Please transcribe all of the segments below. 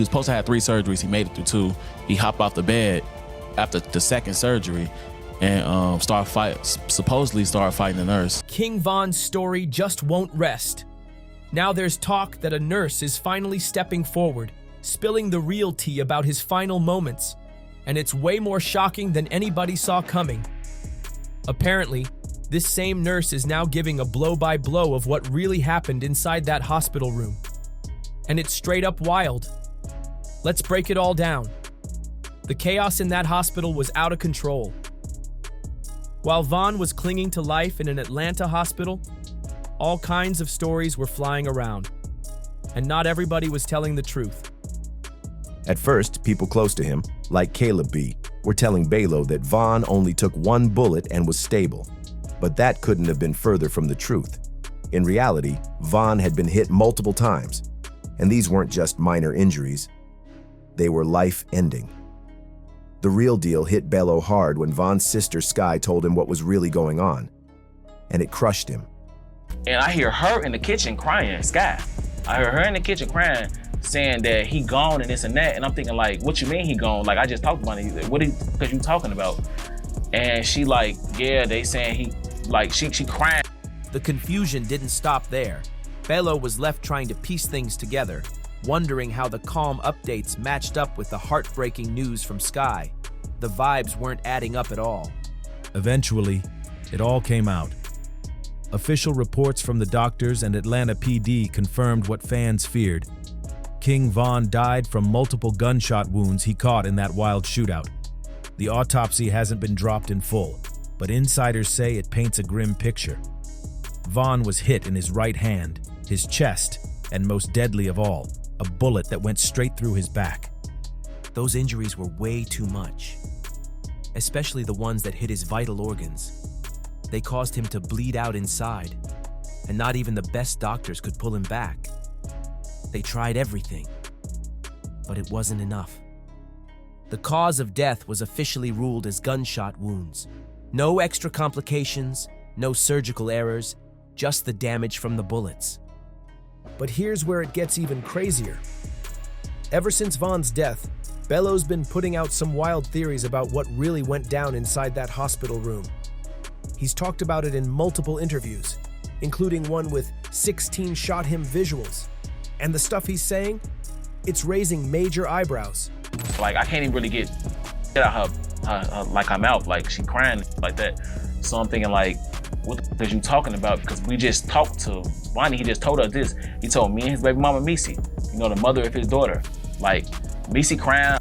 was supposed to have 3 surgeries. He made it through 2. He hopped off the bed after the 2nd surgery and supposedly started fighting the nurse. King Von's story just won't rest. Now there's talk that a nurse is finally stepping forward, spilling the real tea about his final moments. And it's way more shocking than anybody saw coming. Apparently, this same nurse is now giving a blow-by-blow of what really happened inside that hospital room. And it's straight up wild. Let's break it all down. The chaos in that hospital was out of control. While Von was clinging to life in an Atlanta hospital, all kinds of stories were flying around. And not everybody was telling the truth. At first, people close to him, like Caleb B., were telling Balo that Von only took 1 bullet and was stable. But that couldn't have been further from the truth. In reality, Von had been hit multiple times, and these weren't just minor injuries. They were life-ending. The real deal hit Balo hard when Von's sister Sky told him what was really going on, and it crushed him. And I hear her in the kitchen crying, Sky. I heard her in the kitchen crying, saying that he gone and this and that. And I'm thinking like, what you mean he gone? Like, I just talked about it. Because you talking about? And she like, yeah, they saying he, like, she crying. The confusion didn't stop there. Balo was left trying to piece things together, wondering how the calm updates matched up with the heartbreaking news from Sky. The vibes weren't adding up at all. Eventually, it all came out. Official reports from the doctors and Atlanta PD confirmed what fans feared. King Von died from multiple gunshot wounds he caught in that wild shootout. The autopsy hasn't been dropped in full, but insiders say it paints a grim picture. Von was hit in his right hand, his chest, and most deadly of all, a bullet that went straight through his back. Those injuries were way too much, especially the ones that hit his vital organs. They caused him to bleed out inside, and not even the best doctors could pull him back. They tried everything, but it wasn't enough. The cause of death was officially ruled as gunshot wounds. No extra complications, no surgical errors, just the damage from the bullets. But here's where it gets even crazier. Ever since Von's death, Belo's been putting out some wild theories about what really went down inside that hospital room. He's talked about it in multiple interviews, including one with 16 shot him visuals. And the stuff he's saying, it's raising major eyebrows. Like, I can't even really get out her mouth, like she crying like that. So I'm thinking like, what the you talking about? Because we just talked to Bonnie, he just told us this. He told me and his baby mama, Missy, you know, the mother of his daughter. Like, Missy crying.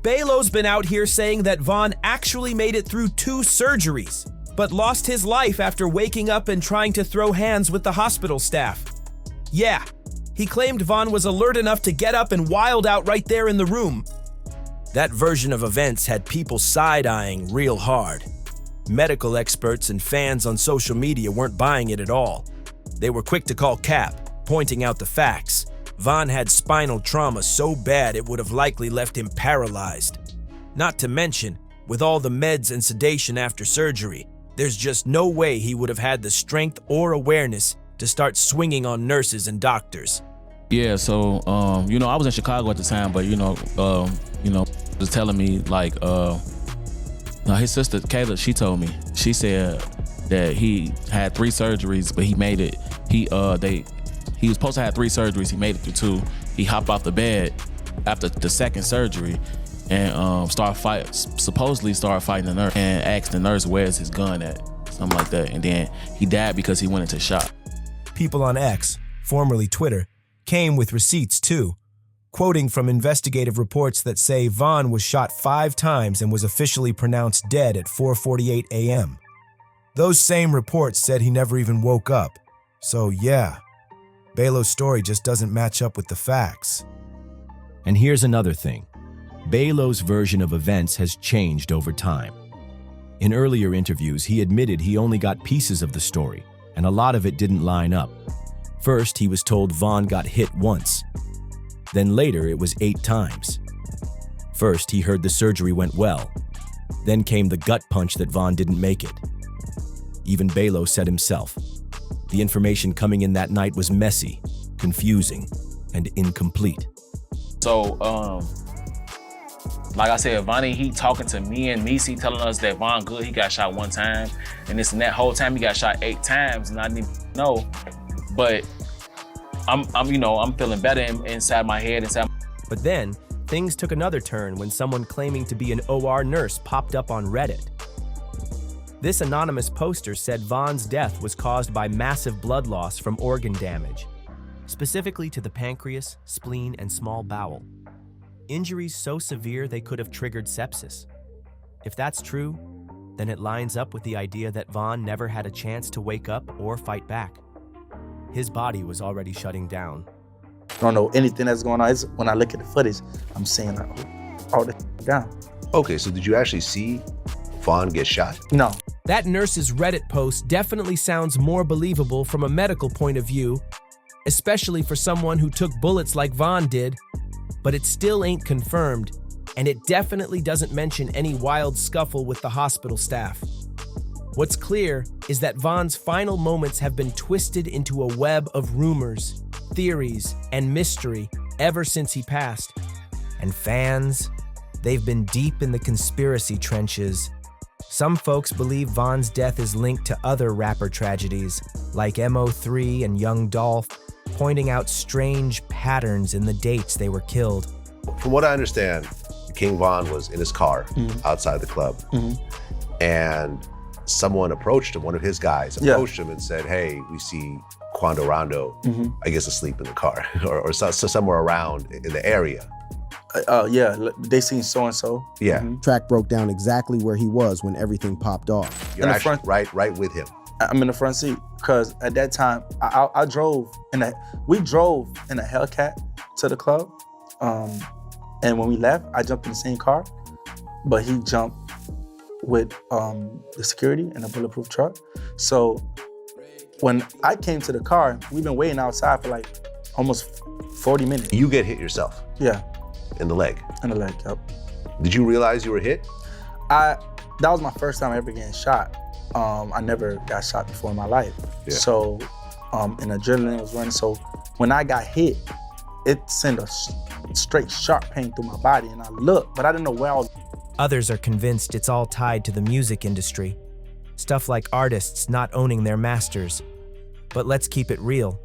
Balo's been out here saying that Von actually made it through 2 surgeries, but lost his life after waking up and trying to throw hands with the hospital staff. Yeah, he claimed Von was alert enough to get up and wild out right there in the room. That version of events had people side-eyeing real hard. Medical experts and fans on social media weren't buying it at all. They were quick to call cap, pointing out the facts. Von had spinal trauma so bad it would have likely left him paralyzed. Not to mention, with all the meds and sedation after surgery, there's just no way he would have had the strength or awareness to start swinging on nurses and doctors. Yeah, so, I was in Chicago at the time, but, was telling me, like, his sister, Kayla, she told me, she said that he had 3 surgeries, but he made it. He was supposed to have 3 surgeries. He made it through 2. He hopped off the bed after the 2nd surgery and supposedly started fighting the nurse and asked the nurse, where's his gun at? Something like that. And then he died because he went into shock. People on X, formerly Twitter, came with receipts too, quoting from investigative reports that say Von was shot 5 times and was officially pronounced dead at 4:48 a.m. Those same reports said he never even woke up. So yeah, Balo's story just doesn't match up with the facts. And here's another thing. Balo's version of events has changed over time. In earlier interviews, he admitted he only got pieces of the story, and a lot of it didn't line up. First, he was told Von got hit once. Then later, it was 8 times. First, he heard the surgery went well. Then came the gut punch that Von didn't make it. Even Balo said himself, the information coming in that night was messy, confusing, and incomplete. So, like I said, Vonnie, he talking to me and Misi, telling us that Von good, he got shot 1 time, and this and that. Whole time he got shot 8 times, and I didn't even know. But I'm feeling better inside my head, But then, things took another turn when someone claiming to be an OR nurse popped up on Reddit. This anonymous poster said Von's death was caused by massive blood loss from organ damage, specifically to the pancreas, spleen, and small bowel. Injuries so severe they could have triggered sepsis. If that's true, then it lines up with the idea that Von never had a chance to wake up or fight back. His body was already shutting down. I don't know anything that's going on. It's when I look at the footage, I'm seeing all this down. Okay, so did you actually see Von get shot? No. That nurse's Reddit post definitely sounds more believable from a medical point of view, especially for someone who took bullets like Von did, but it still ain't confirmed, and it definitely doesn't mention any wild scuffle with the hospital staff. What's clear is that Von's final moments have been twisted into a web of rumors, theories, and mystery ever since he passed. And fans, they've been deep in the conspiracy trenches. Some folks believe Von's death is linked to other rapper tragedies, like MO3 and Young Dolph, pointing out strange patterns in the dates they were killed. From what I understand, King Von was in his car outside the club, and someone approached him, one of his guys approached him and said, hey, we see Quando Rondo, I guess, asleep in the car or somewhere around in the area. Yeah, they seen so-and-so. Yeah. Track broke down exactly where he was when everything popped off. You're actually right with him. I'm in the front seat because at that time I drove we drove in a Hellcat to the club, and when we left, I jumped in the same car, but he jumped with the security in a bulletproof truck. So when I came to the car, we've been waiting outside for like almost 40 minutes. You get hit yourself. Yeah. In the leg. In the leg, yep. Did you realize you were hit? That was my first time ever getting shot. I never got shot before in my life. Yeah. So, and adrenaline was running. So when I got hit, it sent a straight sharp pain through my body, and I looked, but I didn't know where I was. Others are convinced it's all tied to the music industry. Stuff like artists not owning their masters. But let's keep it real.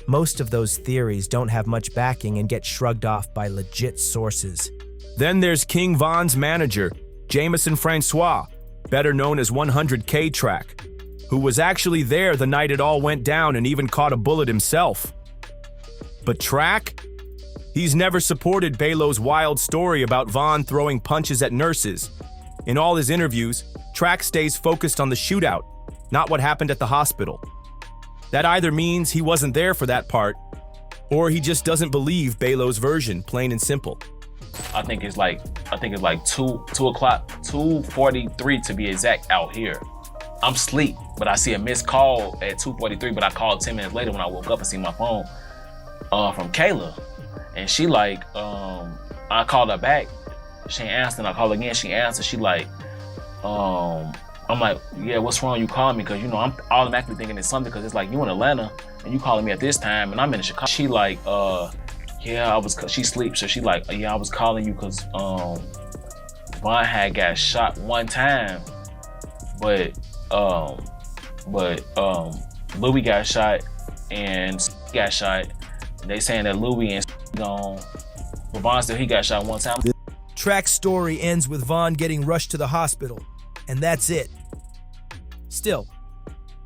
Most of those theories don't have much backing and get shrugged off by legit sources. Then there's King Von's manager, Jameson Francois, better known as 100K Track, who was actually there the night it all went down and even caught a bullet himself. But Track? He's never supported Belo's wild story about Von throwing punches at nurses. In all his interviews, Track stays focused on the shootout, not what happened at the hospital. That either means he wasn't there for that part, or he just doesn't believe Belo's version, plain and simple. I think it's like 2 o'clock, 2:43 to be exact out here. I'm asleep, but I see a missed call at 2:43, but I called 10 minutes later when I woke up and see my phone from Kayla. And she like, I called her back, she ain't answered, and I called again, she answered, she like, I'm like, yeah, what's wrong? You calling me? Because, I'm automatically thinking it's something because it's like, you in Atlanta and you calling me at this time and I'm in Chicago. She like, yeah, she sleeps. So she like, yeah, I was calling you because Von had got shot 1 time, but Louis got shot and got shot. They saying that Louis and gone, but Von said he got shot 1 time. Track's story ends with Von getting rushed to the hospital, and that's it. Still,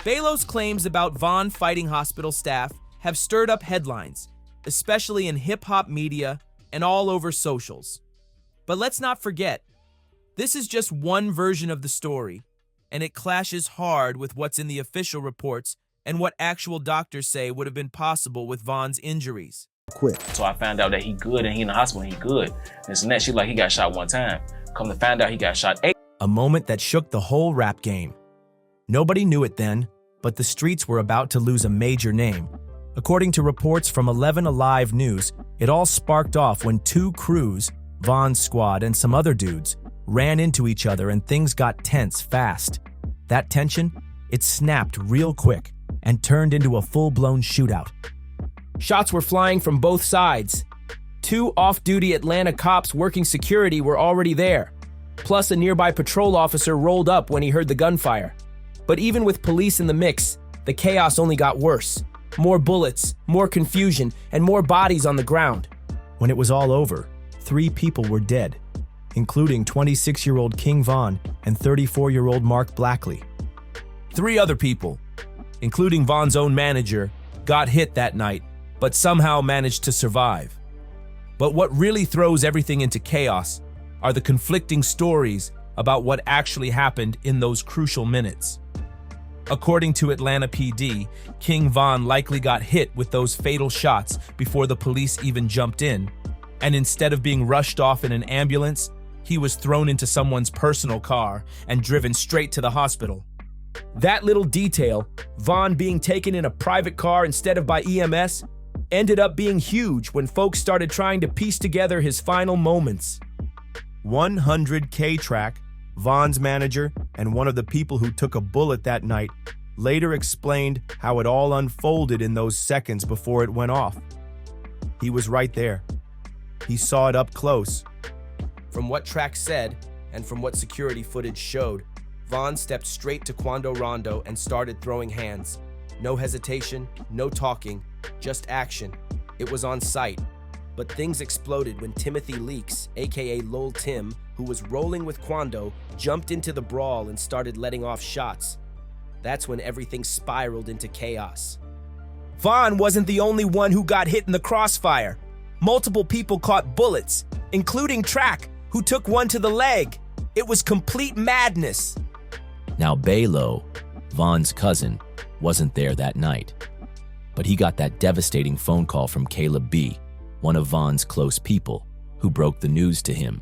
Belo's claims about Von fighting hospital staff have stirred up headlines, especially in hip-hop media and all over socials. But let's not forget, this is just one version of the story, and it clashes hard with what's in the official reports and what actual doctors say would have been possible with Von's injuries. Quick. So I found out that he good and he in the hospital and he good. And so next she like, he got shot 1 time. Come to find out he got shot 8. A moment that shook the whole rap game. Nobody knew it then, but the streets were about to lose a major name. According to reports from 11 Alive News, it all sparked off when 2 crews, Von's squad and some other dudes, ran into each other and things got tense fast. That tension, it snapped real quick and turned into a full-blown shootout. Shots were flying from both sides. 2 off-duty Atlanta cops working security were already there. Plus, a nearby patrol officer rolled up when he heard the gunfire. But even with police in the mix, the chaos only got worse. More bullets, more confusion, and more bodies on the ground. When it was all over, 3 people were dead, including 26-year-old King Von and 34-year-old Mark Blackley. 3 other people, including Von's own manager, got hit that night, but somehow managed to survive. But what really throws everything into chaos are the conflicting stories about what actually happened in those crucial minutes. According to Atlanta PD, King Von likely got hit with those fatal shots before the police even jumped in, and instead of being rushed off in an ambulance, he was thrown into someone's personal car and driven straight to the hospital. That little detail, Von being taken in a private car instead of by EMS, ended up being huge when folks started trying to piece together his final moments. 100K Track, Von's manager, and one of the people who took a bullet that night, later explained how it all unfolded in those seconds before it went off. He was right there. He saw it up close. From what Track said, and from what security footage showed, Von stepped straight to Quando Rondo and started throwing hands. No hesitation, no talking, just action. It was on sight. But things exploded when Timothy Leaks, aka Lol Tim, who was rolling with Quando, jumped into the brawl and started letting off shots. That's when everything spiraled into chaos. Von wasn't the only one who got hit in the crossfire. Multiple people caught bullets, including Track, who took one to the leg. It was complete madness. Now Balo, Von's cousin, wasn't there that night. But he got that devastating phone call from Caleb B., one of Von's close people, who broke the news to him.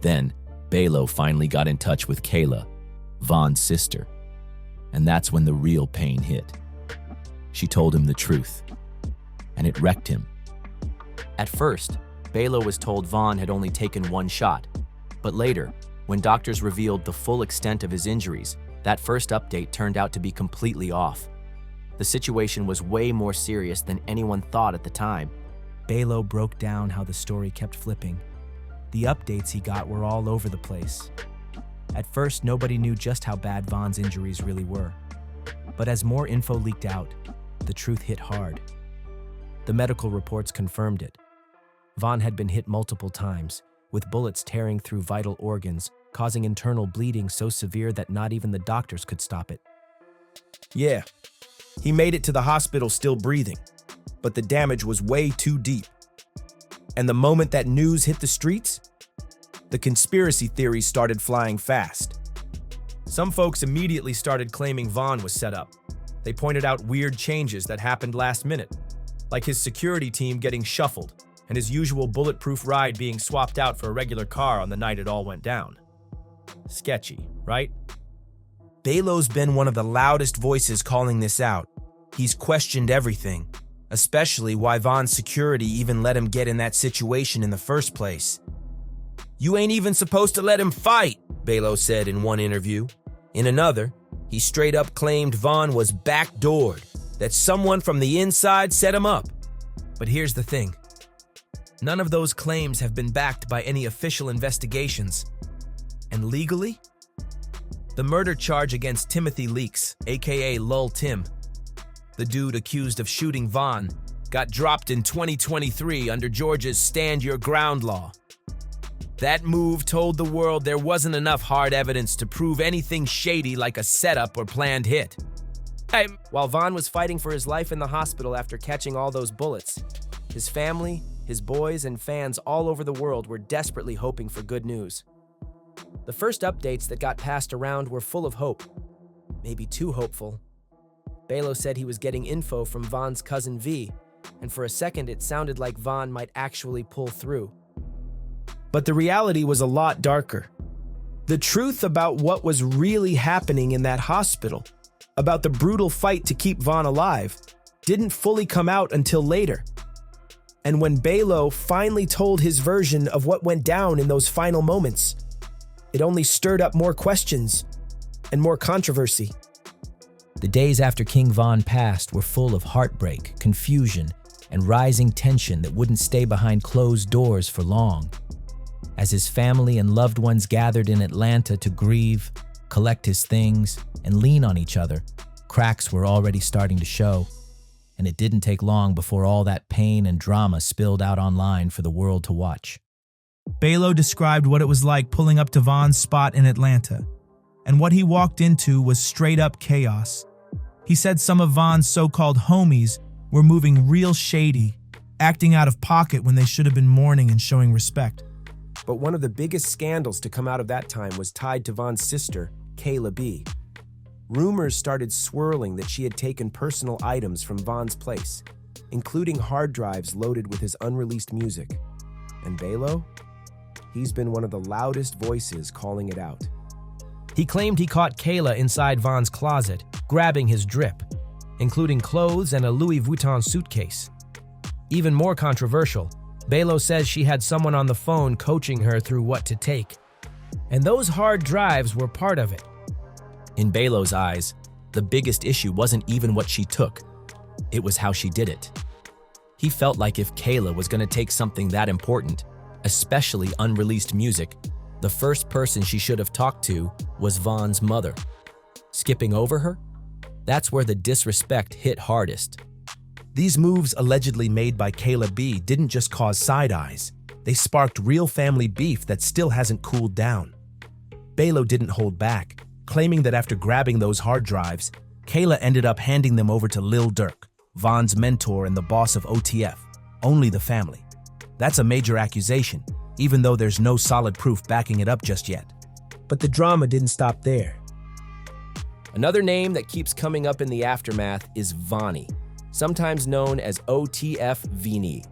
Then, Balo finally got in touch with Kayla, Von's sister. And that's when the real pain hit. She told him the truth, and it wrecked him. At first, Balo was told Von had only taken 1 shot. But later, when doctors revealed the full extent of his injuries, that first update turned out to be completely off. The situation was way more serious than anyone thought at the time. Balo broke down how the story kept flipping. The updates he got were all over the place. At first, nobody knew just how bad Von's injuries really were. But as more info leaked out, the truth hit hard. The medical reports confirmed it. Von had been hit multiple times, with bullets tearing through vital organs, causing internal bleeding so severe that not even the doctors could stop it. Yeah, he made it to the hospital still breathing, but the damage was way too deep. And the moment that news hit the streets, the conspiracy theories started flying fast. Some folks immediately started claiming Von was set up. They pointed out weird changes that happened last minute, like his security team getting shuffled and his usual bulletproof ride being swapped out for a regular car on the night it all went down. Sketchy, right? Balo's been one of the loudest voices calling this out. He's questioned everything, especially why Von's security even let him get in that situation in the first place. "You ain't even supposed to let him fight," Balo said in one interview. In another, he straight up claimed Von was backdoored, that someone from the inside set him up. But here's the thing. None of those claims have been backed by any official investigations. And legally, the murder charge against Timothy Leaks, aka Lol Tim, the dude accused of shooting Von, got dropped in 2023 under Georgia's Stand Your Ground law. That move told the world there wasn't enough hard evidence to prove anything shady like a setup or planned hit. While Von was fighting for his life in the hospital after catching all those bullets, his family, his boys, and fans all over the world were desperately hoping for good news. The first updates that got passed around were full of hope, maybe too hopeful. Balo said he was getting info from Von's cousin V, and for a second it sounded like Von might actually pull through. But the reality was a lot darker. The truth about what was really happening in that hospital, about the brutal fight to keep Von alive, didn't fully come out until later. And when Balo finally told his version of what went down in those final moments, it only stirred up more questions and more controversy. The days after King Von passed were full of heartbreak, confusion, and rising tension that wouldn't stay behind closed doors for long. As his family and loved ones gathered in Atlanta to grieve, collect his things, and lean on each other, cracks were already starting to show. And it didn't take long before all that pain and drama spilled out online for the world to watch. Balo described what it was like pulling up to Von's spot in Atlanta, and what he walked into was straight-up chaos. He said some of Von's so-called homies were moving real shady, acting out of pocket when they should have been mourning and showing respect. But one of the biggest scandals to come out of that time was tied to Von's sister, Kayla B. Rumors started swirling that she had taken personal items from Von's place, including hard drives loaded with his unreleased music. And Balo? He's been one of the loudest voices calling it out. He claimed he caught Kayla inside Von's closet, grabbing his drip, including clothes and a Louis Vuitton suitcase. Even more controversial, Balo says she had someone on the phone coaching her through what to take. And those hard drives were part of it. In Balo's eyes, the biggest issue wasn't even what she took. It was how she did it. He felt like if Kayla was going to take something that important, especially unreleased music, the first person she should have talked to was Von's mother. Skipping over her? That's where the disrespect hit hardest. These moves allegedly made by Kayla B didn't just cause side eyes. They sparked real family beef that still hasn't cooled down. Balo didn't hold back, claiming that after grabbing those hard drives, Kayla ended up handing them over to Lil Durk, Von's mentor and the boss of OTF, Only the Family. That's a major accusation, even though there's no solid proof backing it up just yet. But the drama didn't stop there. Another name that keeps coming up in the aftermath is Vonnie, sometimes known as OTF Vini.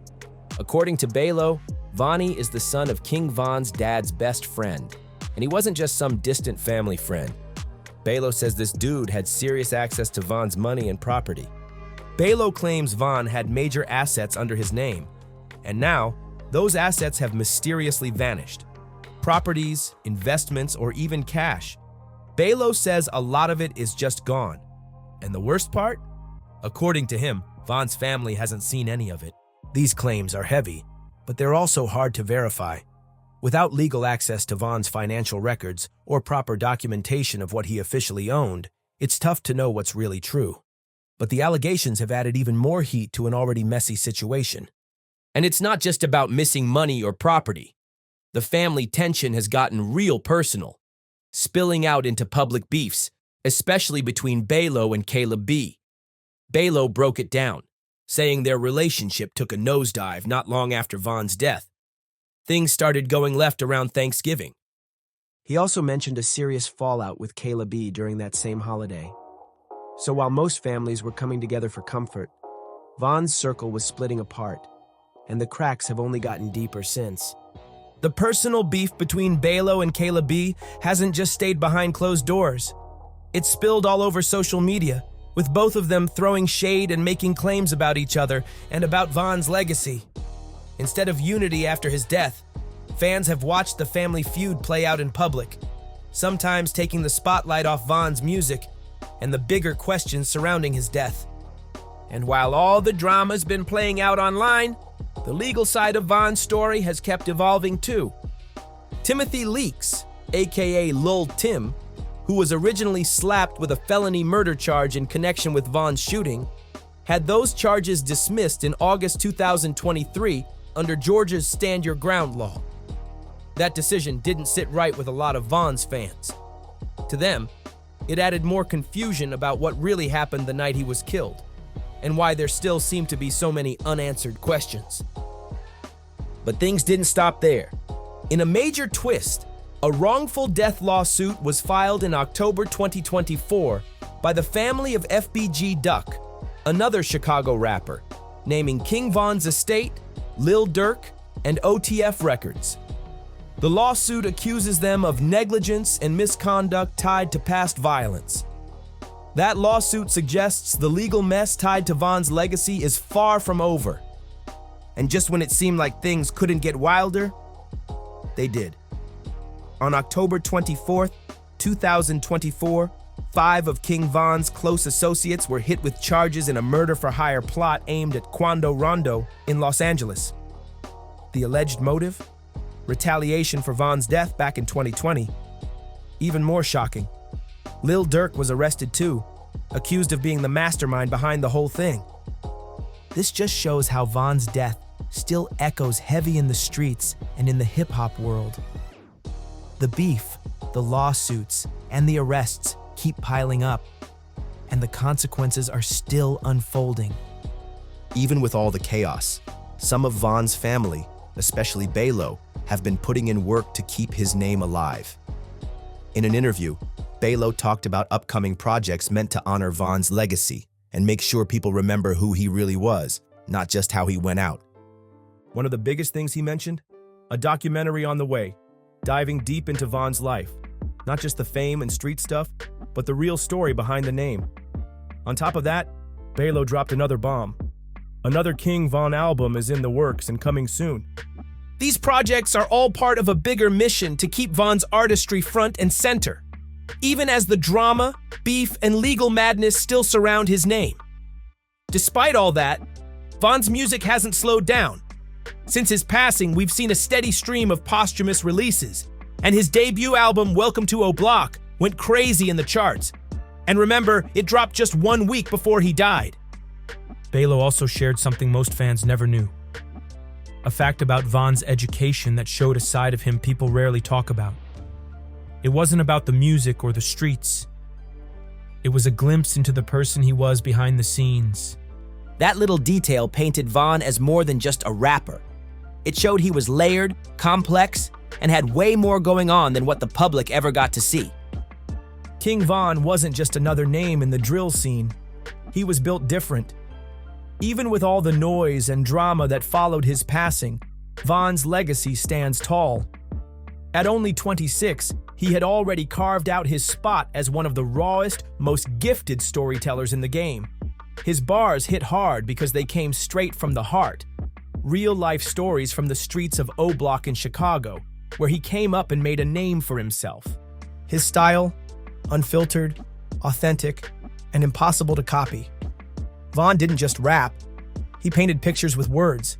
According to Balo, Vonnie is the son of King Von's dad's best friend, and he wasn't just some distant family friend. Balo says this dude had serious access to Von's money and property. Balo claims Von had major assets under his name, and now those assets have mysteriously vanished. Properties, investments, or even cash. Balo says a lot of it is just gone. And the worst part? According to him, Von's family hasn't seen any of it. These claims are heavy, but they're also hard to verify. Without legal access to Von's financial records or proper documentation of what he officially owned, it's tough to know what's really true. But the allegations have added even more heat to an already messy situation. And it's not just about missing money or property. The family tension has gotten real personal, spilling out into public beefs, especially between Balo and Kayla B. Balo broke it down, saying their relationship took a nosedive not long after Von's death. Things started going left around Thanksgiving. He also mentioned a serious fallout with Kayla B during that same holiday. So while most families were coming together for comfort, Von's circle was splitting apart, and the cracks have only gotten deeper since. The personal beef between Balo and Kayla B hasn't just stayed behind closed doors. It's spilled all over social media, with both of them throwing shade and making claims about each other and about Von's legacy. Instead of unity after his death, fans have watched the family feud play out in public, sometimes taking the spotlight off Von's music and the bigger questions surrounding his death. And while all the drama's been playing out online, the legal side of Von's story has kept evolving too. Timothy Leaks, aka Lil Tim, who was originally slapped with a felony murder charge in connection with Von's shooting, had those charges dismissed in August 2023 under Georgia's Stand Your Ground law. That decision didn't sit right with a lot of Von's fans. To them, it added more confusion about what really happened the night he was killed, and why there still seemed to be so many unanswered questions. But things didn't stop there. In a major twist, a wrongful death lawsuit was filed in October 2024 by the family of FBG Duck, another Chicago rapper, naming King Von's estate, Lil Durk, and OTF Records. The lawsuit accuses them of negligence and misconduct tied to past violence. That lawsuit suggests the legal mess tied to Von's legacy is far from over. And just when it seemed like things couldn't get wilder, they did. On October 24th, 2024, 5 of King Von's close associates were hit with charges in a murder-for-hire plot aimed at Quando Rondo in Los Angeles. The alleged motive? Retaliation for Von's death back in 2020. Even more shocking, Lil Durk was arrested too, accused of being the mastermind behind the whole thing. This just shows how Von's death still echoes heavy in the streets and in the hip-hop world. The beef, the lawsuits, and the arrests keep piling up, and the consequences are still unfolding. Even with all the chaos, some of Von's family, especially Balo, have been putting in work to keep his name alive. In an interview, Balo talked about upcoming projects meant to honor Von's legacy and make sure people remember who he really was, not just how he went out. One of the biggest things he mentioned? A documentary on the way, diving deep into Von's life. Not just the fame and street stuff, but the real story behind the name. On top of that, Balo dropped another bomb. Another King Von album is in the works and coming soon. These projects are all part of a bigger mission to keep Von's artistry front and center, even as the drama, beef, and legal madness still surround his name. Despite all that, Von's music hasn't slowed down. Since his passing, we've seen a steady stream of posthumous releases, and his debut album, Welcome to O'Block, went crazy in the charts. And remember, it dropped just 1 week before he died. Balo also shared something most fans never knew. A fact about Von's education that showed a side of him people rarely talk about. It wasn't about the music or the streets. It was a glimpse into the person he was behind the scenes. That little detail painted Von as more than just a rapper. It showed he was layered, complex, and had way more going on than what the public ever got to see. King Von wasn't just another name in the drill scene. He was built different. Even with all the noise and drama that followed his passing, Von's legacy stands tall. At only 26, he had already carved out his spot as one of the rawest, most gifted storytellers in the game. His bars hit hard because they came straight from the heart. Real-life stories from the streets of O-Block in Chicago, where he came up and made a name for himself. His style, unfiltered, authentic, and impossible to copy. Von didn't just rap, he painted pictures with words.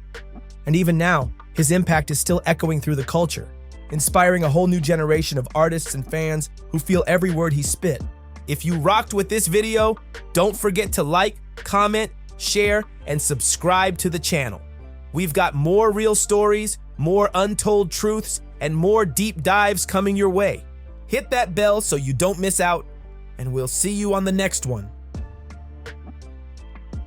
And even now, his impact is still echoing through the culture, inspiring a whole new generation of artists and fans who feel every word he spit. If you rocked with this video, don't forget to like, comment, share, and subscribe to the channel. We've got more real stories, more untold truths, and more deep dives coming your way. Hit that bell so you don't miss out, and we'll see you on the next one.